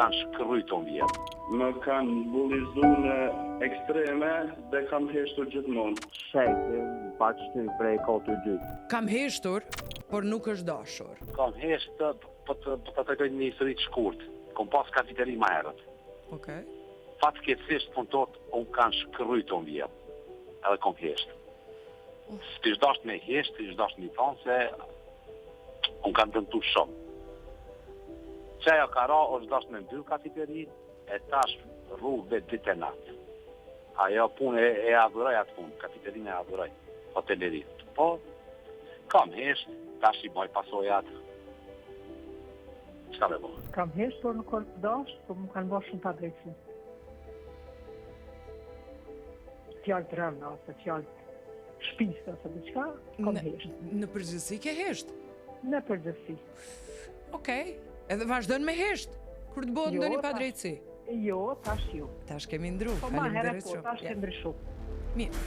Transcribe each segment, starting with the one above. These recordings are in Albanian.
kanë shkërryt të vjetë. Më kanë bullizu në ekstreme dhe kam heshtur gjithmonë. Shejtë, pa qëty prej kotë dy. Kam heshtur, por nuk është dashur. Kam heshtë, po të tregoj një histori të shkurt. Kom pas kafiteri ma herët. Okej. Fatkeqësisht punëtot, unë kanë shkërryt të vjetë. Edhe kom heshtë. Ti s'dasht me heshtë, ti s'dasht me thonë se unë kanë dëmtu shumë. Qaja ka ra, është dasht me ndy kafiteri, e tash rrugë vetë ditë e natë. Ajo punë e adhuroj atë punë, kafiterin e adhuroj, hotelerit. Po, kam heshtë, tash i boj pasojat. Qka me bo? Kam heshtë, por nuk është dashtë, por më kanë bërë shumë pa drejtësi. Fjallë të rëmna, ose fjallë shpisë, ose diçka, kam heshtë. Në përgjithësi ke heshtë? Në përgjithësi. Okej, edhe vazhdojnë me heshtë, kur të bëhet ndonjë pa drejtësi? Jo, tash jo. Tash kemi ndru, Po ma herë faleminderit po, shumë. tash ke ndryshu. Mirë.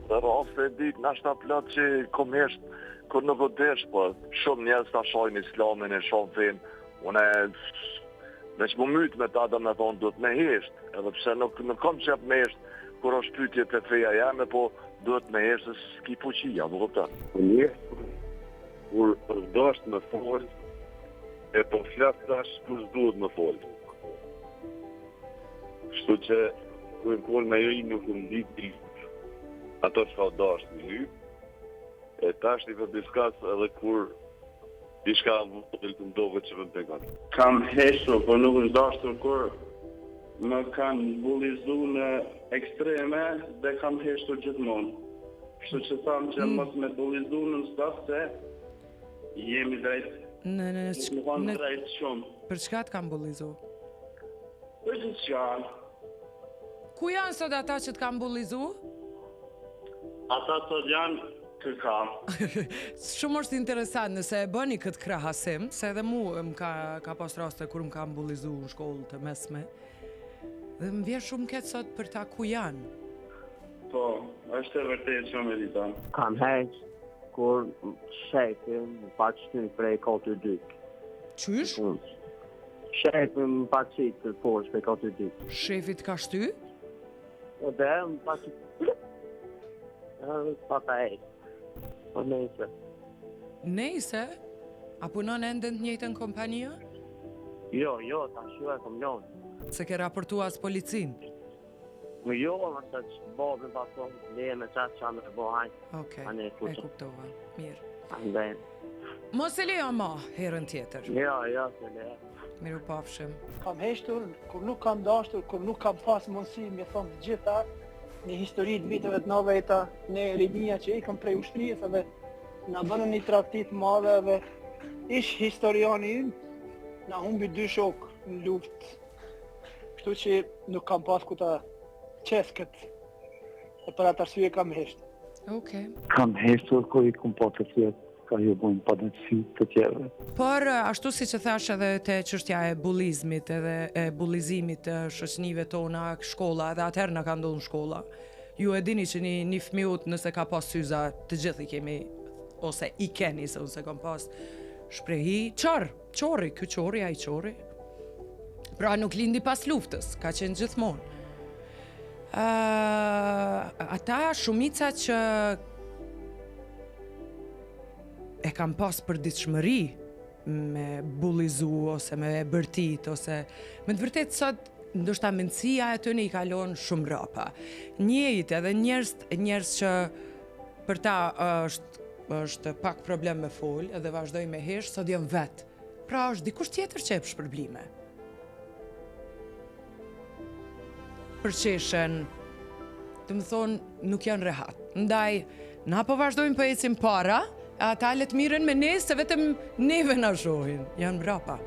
Dhe raste e ditë në ashtë plot që kom heshtë, kur nuk o desh, po shumë njerëz ta shojnë islamin e shonë fen, une veç më mytë me ta dhe me thonë duhet me heshtë, edhe pse nuk kom qep me heshtë, kur është pytje të feja jame, po duhet me heshtë se s'ki fuqia, më kupton. Kur është dashtë me folë, e po flasë tash kur s'duhet me folë. Kështu që kur e folë me ju nuk më ditë ato që ka dashtë me ju, e tash një për diskas edhe kur diçka vëllë të ndove që vëmë të gatë. Kam heshtur, por nuk është dashtur kur më kanë bullizu në ekstreme dhe kam heshtur gjithmonë. Kështu që thamë që mos me bullizu në staf se jemi drejt. Më kanë drejt shumë. Për çka të kam bullizu? Për gjithë qanë. Ku janë sot ata që të kam bullizu? Ata sot janë kërkam. Shumë është interesant nëse e bëni këtë krahasim, se edhe mu më ka pas raste kur më kam bullizu në shkollë të mesme. Dhe më vjen shumë keq sot për ta ku janë. Po, është e vërtet shumë e ditan. Kam heqë, kur shejtë, pa qëty prej kotë dy. Qysh? Shejtë më pa qitë të poshë prej kotë dy. Shefit ka shty? O dhe më pa qitë. Pa ta heqë. Po nejse. Nejse? A punon ende në njëjtën kompania? Jo, ta shua e kom lonë. Se ke raportu as policin? Më jo, më se që bobin pa thonë, leje me qatë që anë e bohajnë. Okej, e kuptova. Mirë. Andaj. Mos e lejo ma herën tjetër. Jo, se leje. Miru pafshim. Kam heshtur, kur nuk kam dashtur, kur nuk kam pas mundësi, me thonë të gjitha, në historitë viteve të nëveta, në rinia që ikëm prej ushtrisë edhe na bënë një traktit madhe dhe ish historiani ynë, na humbi 2 shokë në luftë. Kështu që nuk kam pas ku ta qes këtë, e për atë arsye kam heshtur. Okej. Kam heshtur kur i kom po të tjetë, ka ju bujnë pa dëtësi të tjere. Por ashtu si që thash edhe te çështja e bullizmit edhe e bullizimit të shoqënive tona, shkolla, edhe atëherë na ka ndodhur në shkolla. Ju e dini që një fëmijët nëse ka pas syza, të gjithë i kemi, ose i keni, se unë se kam pas shprehi, qori, ky qori, ai qori. Pra nuk lindi pas luftës, ka qenë gjithmonë. Ata shumica që e kam pas për ditëshmëri me bullizu ose me bërtit ose me të vërtet sot ndoshta mendësia e tyre i kalon shumë rapa. Njëjtë edhe njerëz që për ta është pak problem me fol edhe vazhdoj me hesh, sot janë vet. Pra është dikush tjetër që e shpërblime. Përqeshen, të më thonë, nuk janë rehat. Ndaj, na po vazhdojmë për ecim para, ata le të miren me ne se vetëm neve na shohin, janë mbrapa.